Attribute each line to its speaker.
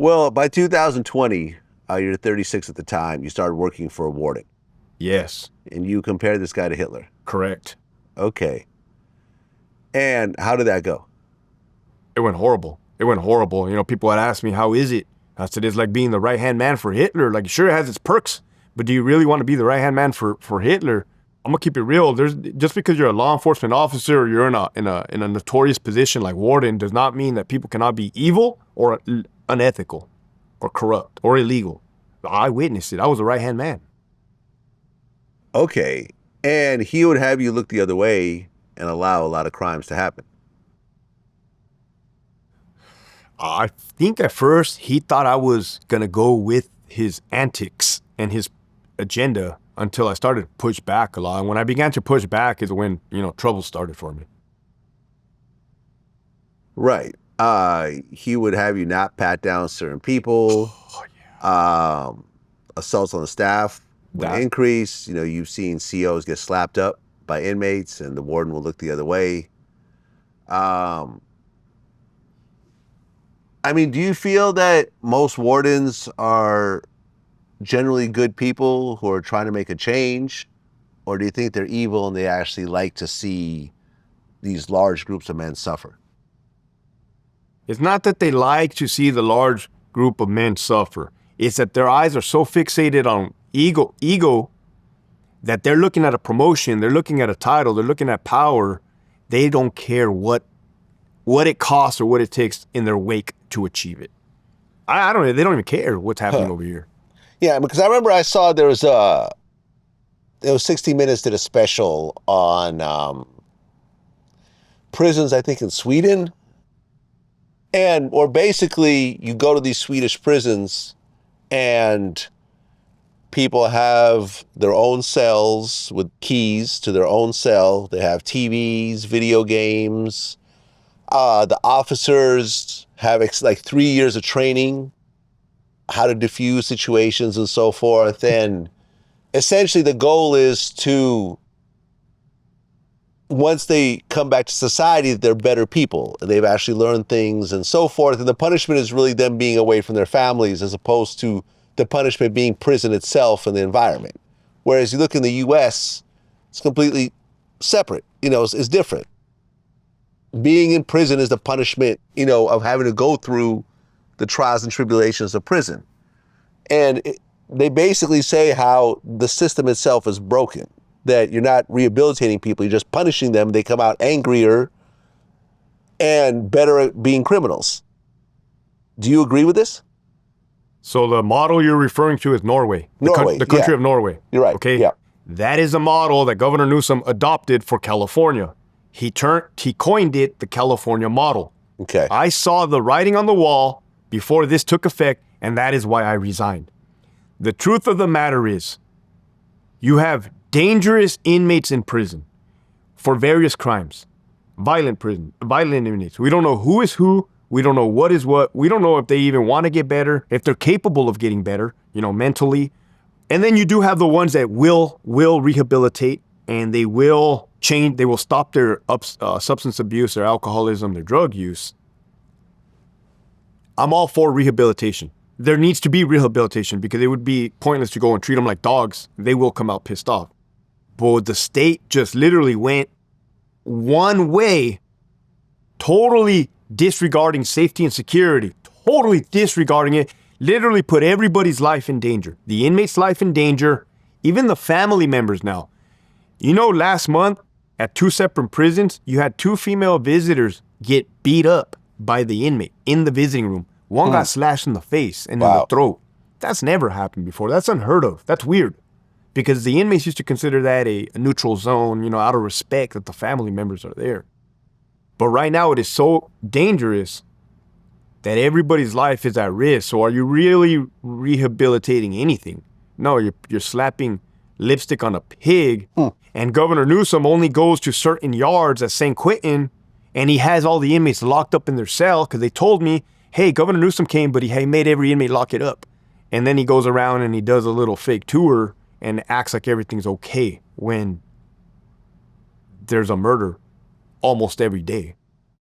Speaker 1: Well, by 2020, you're 36 at the time, you started working for a warden.
Speaker 2: Yes.
Speaker 1: And you compared this guy to Hitler.
Speaker 2: Correct.
Speaker 1: Okay. And how did that go?
Speaker 2: It went horrible. It went horrible. You know, people had asked me, how is it? I said, it's like being the right-hand man for Hitler. Like, sure, it has its perks, but do you really want to be the right-hand man for Hitler? I'm gonna keep it real. Just because you're a law enforcement officer or you're in a notorious position like warden does not mean that people cannot be evil or unethical or corrupt or illegal. I witnessed it. I was a right-hand man.
Speaker 1: Okay. And he would have you look the other way and allow a lot of crimes to happen.
Speaker 2: I think at first he thought I was gonna go with his antics and his agenda until I started to push back a lot. And when I began to push back is when, trouble started for me.
Speaker 1: Right. He would have you not pat down certain people.
Speaker 2: Oh, yeah.
Speaker 1: Assaults on the staff would increase. You've seen COs get slapped up by inmates and the warden will look the other way. Do you feel that most wardens are generally good people who are trying to make a change? Or do you think they're evil and they actually like to see these large groups of men suffer?
Speaker 2: It's not that they like to see the large group of men suffer. It's that their eyes are so fixated on ego that they're looking at a promotion, they're looking at a title, they're looking at power. They don't care what it costs or what it takes in their wake to achieve it. I don't know. They don't even care what's happening over here.
Speaker 1: Yeah, because I remember I saw there was 60 Minutes did a special on prisons, I think in Sweden. Or basically you go to these Swedish prisons and people have their own cells with keys to their own cell. They have TVs, video games. The officers have like 3 years of training, how to diffuse situations and so forth. And essentially the goal is to, once they come back to society, they're better people. They've actually learned things and so forth. And the punishment is really them being away from their families as opposed to the punishment being prison itself and the environment. Whereas you look in the US, it's completely separate, it's different. Being in prison is the punishment, of having to go through the trials and tribulations of prison. And they basically say how the system itself is broken, that you're not rehabilitating people, you're just punishing them. They come out angrier and better at being criminals. Do you agree with this?
Speaker 2: So the model you're referring to is Norway. The country of Norway.
Speaker 1: You're right.
Speaker 2: Okay.
Speaker 1: Yeah.
Speaker 2: That is a model that Governor Newsom adopted for California. He coined it the California model.
Speaker 1: Okay.
Speaker 2: I saw the writing on the wall before this took effect, and that is why I resigned. The truth of the matter is, you have dangerous inmates in prison for various crimes. Violent inmates. We don't know who is who. We don't know what is what. We don't know if they even want to get better, if they're capable of getting better, mentally. And then you do have the ones that will rehabilitate and they will change. They will stop their substance abuse, their alcoholism, their drug use. I'm all for rehabilitation. There needs to be rehabilitation because it would be pointless to go and treat them like dogs. They will come out pissed off. But the state just literally went one way, totally disregarding safety and security, totally disregarding it, literally put everybody's life in danger. The inmate's life in danger, even the family members now. Last month at 2 separate prisons, you had 2 female visitors get beat up by the inmate in the visiting room. One got slashed in the face and in the throat. That's never happened before. That's unheard of. That's weird. Because the inmates used to consider that a neutral zone, out of respect that the family members are there. But right now it is so dangerous that everybody's life is at risk. So are you really rehabilitating anything? No, you're slapping lipstick on a pig. And Governor Newsom only goes to certain yards at St. Quentin and he has all the inmates locked up in their cell because they told me, hey, Governor Newsom came, but he made every inmate lock it up. And then he goes around and he does a little fake tour and acts like everything's okay when there's a murder almost every day.